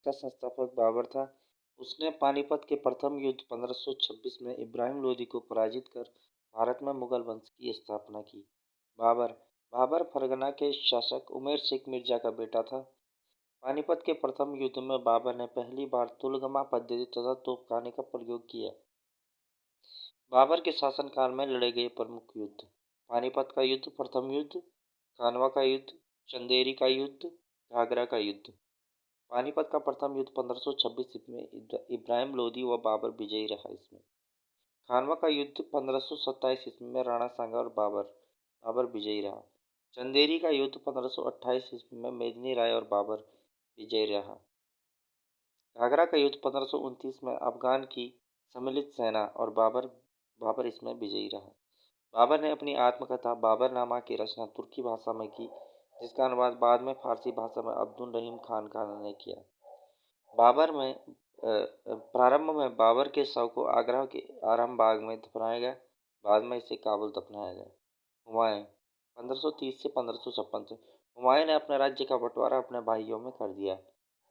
का संस्थापक बाबर था। उसने पानीपत के प्रथम युद्ध 1526 में इब्राहिम लोदी को पराजित कर भारत में मुगल वंश की स्थापना की। बाबर बाबर फरगना के शासक उमेर शेख मिर्जा का बेटा था। पानीपत के प्रथम युद्ध में बाबर ने पहली बार तुलगमा पद्धति तथा तोपखाने का प्रयोग किया। बाबर के शासनकाल में लड़े गए प्रमुख युद्ध: पानीपत का युद्ध, प्रथम युद्ध, खानवा का युद्ध, चंदेरी का युद्ध, घाघरा का युद्ध। पानीपत का प्रथम युद्ध 1526 ईस्वी में इब्राहिम लोदी व बाबर विजयी रहा। इसमें खानवा का युद्ध 1527 ईस्वी में राणा सांगा और बाबर विजयी रहा। चंदेरी का युद्ध 1528 ईस्वी में मेदिनी राय और बाबर विजयी रहा। घाघरा का युद्ध 1529 में अफगान की सम्मिलित सेना और बाबर इसमें विजयी रहा। बाबर ने अपनी आत्मकथा बाबरनामा की रचना तुर्की भाषा में की, जिसका अनुवाद बाद में फारसी भाषा में अब्दुल रहीम खान ने किया। प्रारंभ में बाबर के शव को आगरा के आराम बाग में दफनाया गया, बाद में इसे काबुल दफनाया गया। हुमायूं 1530 से 1556 से हुमायूं ने अपने राज्य का बंटवारा अपने भाइयों में कर दिया।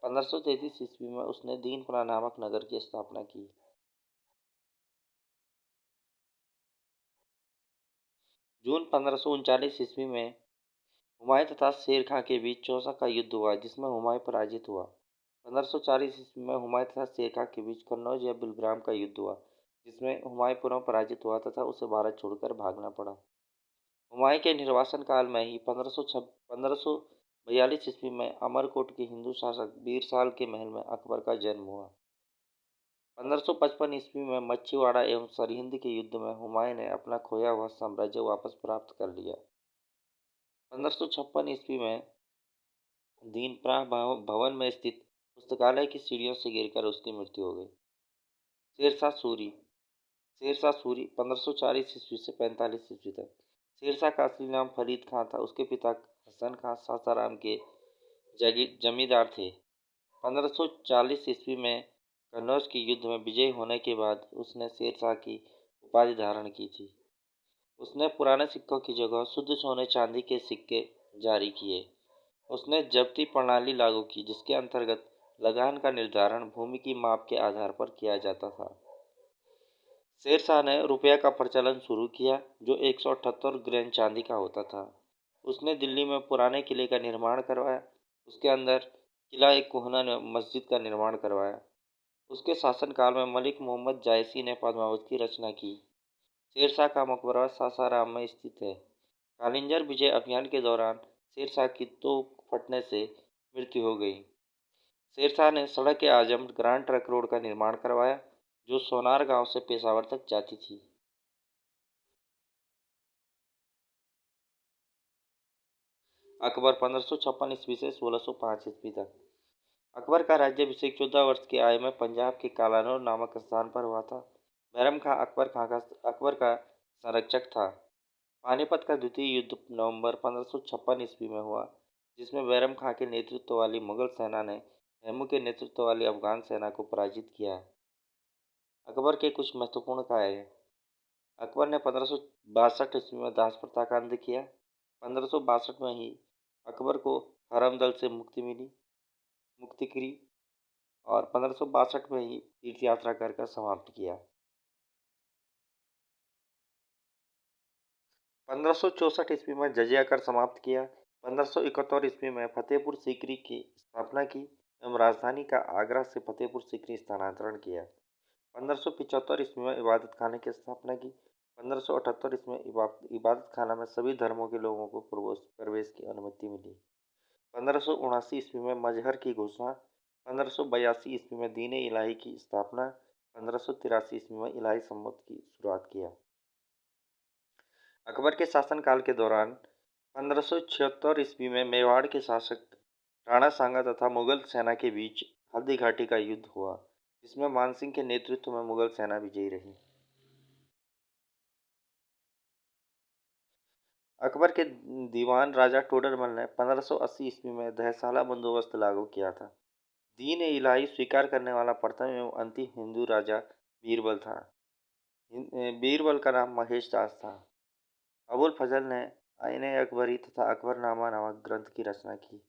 1533 ईस्वी में उसने दीनपना नामक नगर की स्थापना की। जून 1539 ईस्वी में हुमायूं तथा शेर खां के बीच चौसा का युद्ध हुआ, जिसमें हुमायूं पराजित हुआ। 1540 ईस्वी में हुमायूं तथा शेर खां के बीच कन्नौज या बिलग्राम का युद्ध हुआ, जिसमें हुमायूं पुनः पराजित हुआ तथा उसे भारत छोड़कर भागना पड़ा। हुमायूं के निर्वासन काल में ही 1542 ईस्वी में अमरकोट के हिंदू शासक बीरसाल के महल में अकबर का जन्म हुआ। 1555 ईस्वी में मच्छीवाड़ा एवं सरहिंद के युद्ध में हुमायूं ने अपना खोया हुआ साम्राज्य वापस प्राप्त कर लिया। 1556 ईस्वी में दीनप्राण भवन में स्थित पुस्तकालय की सीढ़ियों से गिरकर उसकी मृत्यु हो गई। शेरशाह सूरी शेरशाह सूरी 1540 ईस्वी से 45 ईस्वी तक। शेरशाह का असली नाम फरीद खां था। उसके पिता हसन खां सासाराम के जमींदार थे। 1540 ईस्वी में कन्नौज के युद्ध में विजयी होने के बाद उसने शेरशाह की उपाधि धारण की थी। उसने पुराने सिक्कों की जगह शुद्ध सोने चांदी के सिक्के जारी किए। उसने जब्ती प्रणाली लागू की, जिसके अंतर्गत लगान का निर्धारण भूमि की माप के आधार पर किया जाता था। शेरशाह ने रुपये का प्रचलन शुरू किया, जो 178 ग्रेन चांदी का होता था। उसने दिल्ली में पुराने किले का निर्माण करवाया। उसके अंदर किला एक कोहना मस्जिद का निर्माण करवाया। उसके शासनकाल में मलिक मोहम्मद जायसी ने पद्मावत की रचना की। शेरशाह का मकबरा सासाराम में स्थित है। कालिंजर विजय अभियान के दौरान शेरशाह की तोप फटने से मृत्यु हो गई। शेरशाह ने सड़क आजम ग्रांड ट्रंक रोड का निर्माण करवाया, जो सोनार गांव से पेशावर तक जाती थी। अकबर 1556 ईस्वी से 1605 ईस्वी तक। अकबर का राज्याभिषेक 14 वर्ष की आयु में पंजाब के कालानौर नामक स्थान पर हुआ था। बैरम खां अकबर का संरक्षक था। पानीपत का द्वितीय युद्ध नवंबर 1556 ईस्वी में हुआ, जिसमें बैरम खां के नेतृत्व वाली मुगल सेना ने हेमू के नेतृत्व वाली अफगान सेना को पराजित किया। अकबर के कुछ महत्वपूर्ण कार्य: अकबर ने 1562 ईस्वी में दास प्रथा का अंत किया। 1562 में ही अकबर को हरमदल से मुक्ति की और 1562 में ही तीर्थ यात्रा कर समाप्त किया। 1564 ईस्वी में जजिया कर समाप्त किया। 1571 ईस्वी में फतेहपुर सीकरी की स्थापना की एवं राजधानी का आगरा से फतेहपुर सीकरी स्थानांतरण किया। 1575 ईस्वी में इबादत खाने की स्थापना की। 1578 ईस्वी में इबादत खाना में सभी धर्मों के लोगों को प्रवेश की अनुमति मिली। 1579 ईस्वी में मजहर की घोषणा। 1582 ईस्वी में दीन इलाही की स्थापना। 1583 ईस्वी में इलाही सम्मत की शुरुआत किया। अकबर के शासनकाल के दौरान 1576 ईस्वी में मेवाड़ के शासक राणा सांगा तथा मुगल सेना के बीच हल्दी घाटी का युद्ध हुआ, जिसमें मानसिंह के नेतृत्व में मुगल सेना विजयी रही। अकबर के दीवान राजा टोडरमल ने 1580 ईस्वी में दहसाला बंदोबस्त लागू किया था। दीन इलाही स्वीकार करने वाला प्रथम एवं अंतिम हिंदू राजा बीरबल था। बीरबल का नाम महेश दास था। अबुल फजल ने आईन अकबरी तथा अकबरनामा नामक ग्रंथ की रचना की।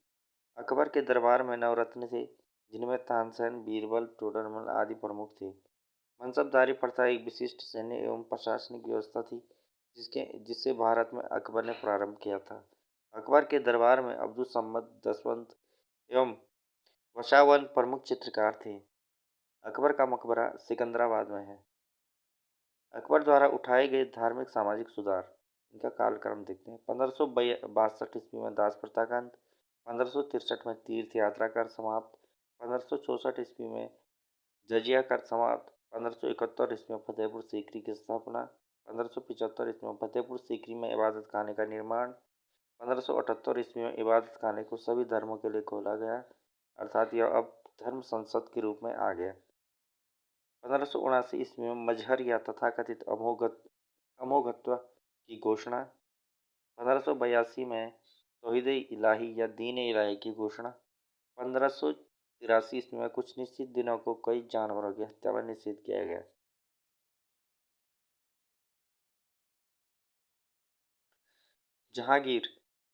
अकबर के दरबार में नवरत्न थे, जिनमें तानसेन, बीरबल, टोडरमल आदि प्रमुख थे। मनसबदारी प्रथा एक विशिष्ट सैन्य एवं प्रशासनिक व्यवस्था थी जिसे भारत में अकबर ने प्रारंभ किया था। अकबर के दरबार में अब्दुलसम्मद, दसवंत एवं वशावन प्रमुख चित्रकार थे। अकबर का मकबरा सिकंदराबाद में है। अकबर द्वारा उठाए गए धार्मिक सामाजिक सुधार, इनका कालक्रम देखते हैं। 1562 ईस्वी में दास प्रथा का अंत, 1563 में तीर्थ यात्रा कर समाप्त, 1564 ईस्वी में जजिया कर समाप्त, 1571 ईस्वी में फतेहपुर सीकरी की स्थापना, 1575 ईस्वी में फतेहपुर सीकरी में इबादत खाने का निर्माण, 1578 ईस्वी में इबादत खाने को सभी धर्मों के लिए खोला गया, अर्थात यह अब धर्म संसद के रूप में आ गया। 1579 ईस्वी में मजहर या तथाकथित अमोघत्व की घोषणा, 1582 में तौहीद इलाही या दीन इलाही की घोषणा, 1583 ईस्वी में कुछ निश्चित दिनों को कई जानवरों की हत्या पर निषेध किया गया। जहांगीर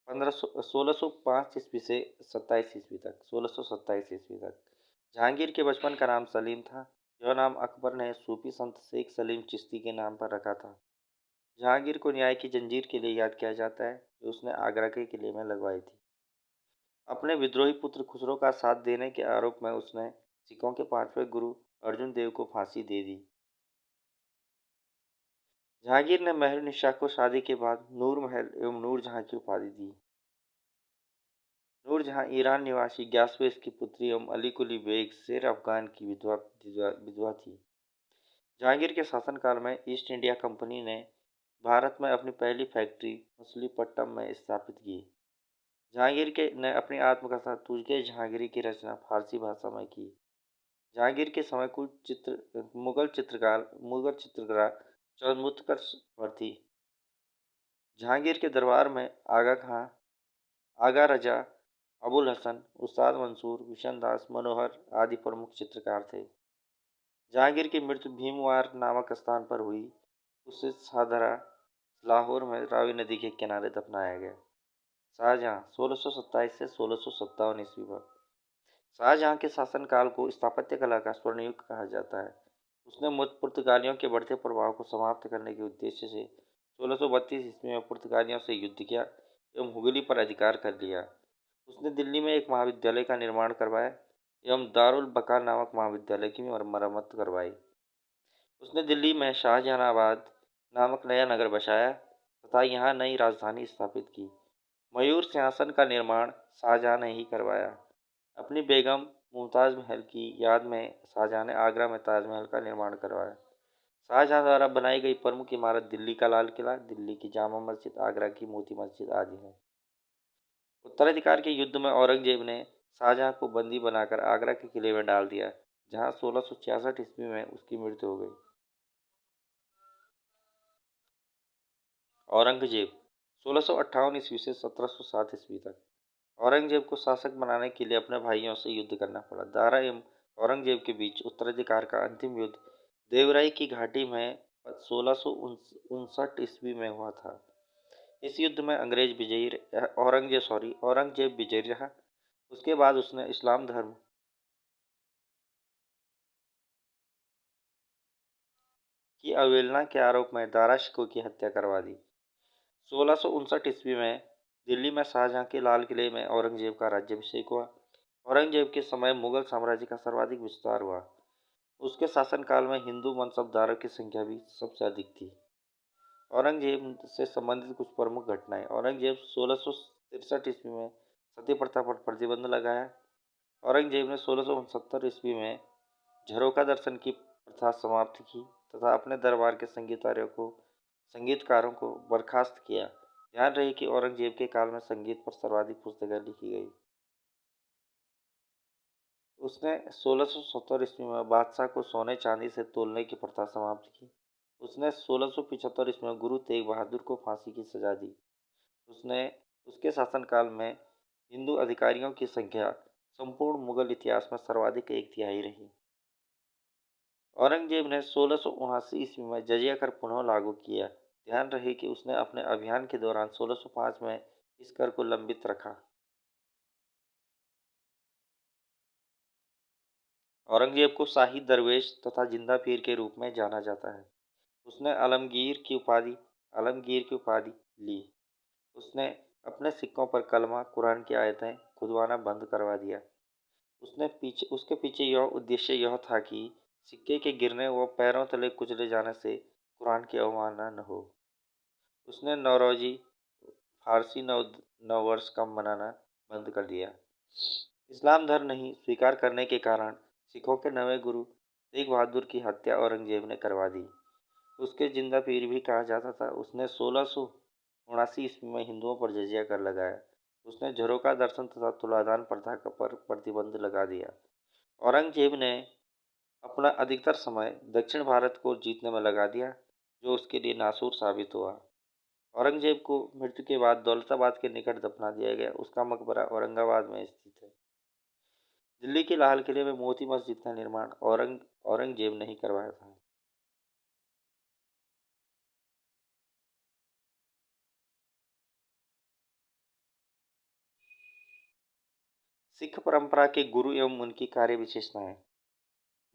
1605 ईस्वी से 27 ईस्वी तक 1627 ईस्वी तक जहांगीर के बचपन का नाम सलीम था। यह नाम अकबर ने सूफी संत शेख सलीम चिश्ती के नाम पर रखा था। जहांगीर को न्याय की जंजीर के लिए याद किया जाता है जो उसने आगरा के किले में लगवाई थी। अपने विद्रोही पुत्र खुसरो का साथ देने के आरोप में उसने सिखों के पांचवें गुरु अर्जुन देव को फांसी दे दी। जहांगीर ने महर निशा को शादी के बाद नूर महल एवं नूरजहां की उपाधि दी। नूरजहां ईरान निवासी ग्यासवेश की पुत्री एवं अली कुली बेग शेर अफगान की विधवा थी। जहांगीर के शासनकाल में ईस्ट इंडिया कंपनी ने भारत में अपनी पहली फैक्ट्री मछलीपट्टनम में स्थापित की। जहांगीर के ने अपनी आत्मकथा तुझके जहांगीरी की रचना फारसी भाषा में की। जहांगीर के समय कुछ मुगल चित्रकला चंद्रगुप्त पर थी। जहांगीर के दरबार में आगा खां, आगा रजा, अबुल हसन, उस्ताद मंसूर, विशनदास, मनोहर आदि प्रमुख चित्रकार थे। जहांगीर की मृत्यु भीमवार नामक स्थान पर हुई। उसे सादरा लाहौर में रावी नदी के किनारे दफनाया गया। शाहजहां 1627 से 1657 ईस्वी तक शाहजहां के शासनकाल को स्थापत्य कला का स्वर्ण युग कहा जाता है। उसने पुर्तगालियों के बढ़ते प्रभाव को समाप्त करने के उद्देश्य से 1632 ईस्वी में पुर्तगालियों से युद्ध किया एवं हुगली पर अधिकार कर लिया। उसने दिल्ली में एक महाविद्यालय का निर्माण करवाया एवं दारुल बका नामक महाविद्यालय की मरम्मत करवाई। उसने दिल्ली में शाहजहानाबाद नामक नया नगर बसाया तथा यहाँ नई राजधानी स्थापित की। मयूर सिंहासन का निर्माण शाहजहां ने ही करवाया। अपनी बेगम मुमताज महल की याद में शाहजहां ने आगरा में ताजमहल का निर्माण करवाया। शाहजहां द्वारा बनाई गई प्रमुख इमारत दिल्ली का लाल किला, दिल्ली की जामा मस्जिद, आगरा की मोती मस्जिद आदि है। उत्तराधिकार के युद्ध में औरंगजेब ने शाहजहां को बंदी बनाकर आगरा के किले में डाल दिया, जहां 1666 ईस्वी में उसकी मृत्यु हो गई। औरंगजेब 1658 ईस्वी से 1707 ईस्वी तक औरंगजेब को शासक बनाने के लिए अपने भाइयों से युद्ध करना पड़ा। दारा एवं औरंगजेब के बीच उत्तराधिकार का अंतिम युद्ध देवराई की घाटी में 1659 ईस्वी में हुआ था। इस युद्ध में औरंगजेब विजयी रहा। उसके बाद उसने इस्लाम धर्म की अवहेलना के आरोप में दारा शिकोह की हत्या करवा दी। 1659 ईस्वी में दिल्ली में शाहजहां के लाल किले में औरंगजेब का राज्याभिषेक हुआ। औरंगजेब के समय मुगल साम्राज्य का सर्वाधिक विस्तार हुआ। उसके शासनकाल में हिंदू मनसबदारों की संख्या भी सबसे अधिक थी। औरंगजेब से संबंधित कुछ प्रमुख घटनाएं। औरंगजेब 1663 ईस्वी में सती प्रथा पर प्रतिबंध लगाया। औरंगजेब ने 1669 ईस्वी में झरोका दर्शन की प्रथा समाप्त की तथा अपने दरबार के संगीतकारों को बर्खास्त किया। ध्यान रहे कि औरंगजेब के काल में संगीत पर सर्वाधिक पुस्तकें लिखी गई। उसने 1670 ईस्वी में बादशाह को सोने चांदी से तोलने की प्रथा समाप्त की। उसने 1675 ईस्वी में गुरु तेग बहादुर को फांसी की सजा दी। उसने उसके शासनकाल में हिंदू अधिकारियों की संख्या संपूर्ण मुगल इतिहास में सर्वाधिक 1/3 रही। औरंगजेब ने 1679 ईस्वी में जजिया कर पुनः लागू किया। ध्यान रहे कि उसने अपने अभियान के दौरान 1605 में इस कर को लंबित रखा। औरंगजेब को शाही दरवेश तथा जिंदा पीर के रूप में जाना जाता है। उसने आलमगीर की उपाधि ली। उसने अपने सिक्कों पर कलमा कुरान की आयतें खुदवाना बंद करवा दिया। उसके पीछे यह उद्देश्य यह था कि सिक्के के गिरने व पैरों तले कुचले जाने से कुरान की अवमानना न हो। उसने नौरोजी फारसी नववर्ष का मनाना बंद कर दिया। इस्लाम धर्म नहीं स्वीकार करने के कारण सिखों के नवे गुरु तेग बहादुर की हत्या औरंगजेब ने करवा दी। उसके जिंदा पीर भी कहा जाता था। उसने 1679 ईस्वी में हिंदुओं पर जजिया कर लगाया। उसने झरोका दर्शन तथा तुलादान प्रथा पर प्रतिबंध लगा दिया। औरंगजेब ने अपना अधिकतर समय दक्षिण भारत को जीतने में लगा दिया, जो उसके लिए नासूर साबित हुआ। औरंगजेब को मृत्यु के बाद दौलताबाद के निकट दफना दिया गया। उसका मकबरा औरंगाबाद में स्थित है। दिल्ली के लाल किले में मोती मस्जिद का निर्माण औरंगजेब ने ही करवाया था। सिख परंपरा के गुरु एवं उनकी कार्य विशेषताएं।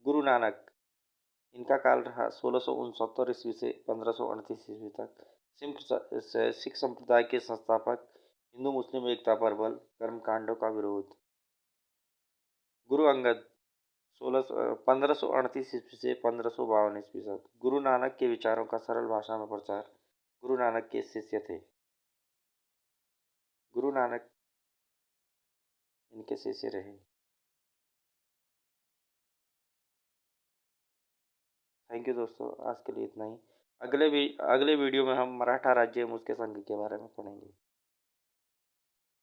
गुरु नानक, इनका काल रहा 1669 ईस्वी से 1538 ईस्वी तक। सिख संप्रदाय के संस्थापक। हिंदू मुस्लिम एकता पर बल, कर्मकांडों का विरोध। गुरु अंगद 1538 ईस्वी से 1552 ईस्वी तक। गुरु नानक के विचारों का सरल भाषा में प्रचार। गुरु नानक के शिष्य थे। गुरु नानक इनके शिष्य रहे। थैंक यू दोस्तों, आज के लिए इतना ही। अगले वीडियो में हम मराठा राज्य एवं उसके संघ के बारे में पढ़ेंगे।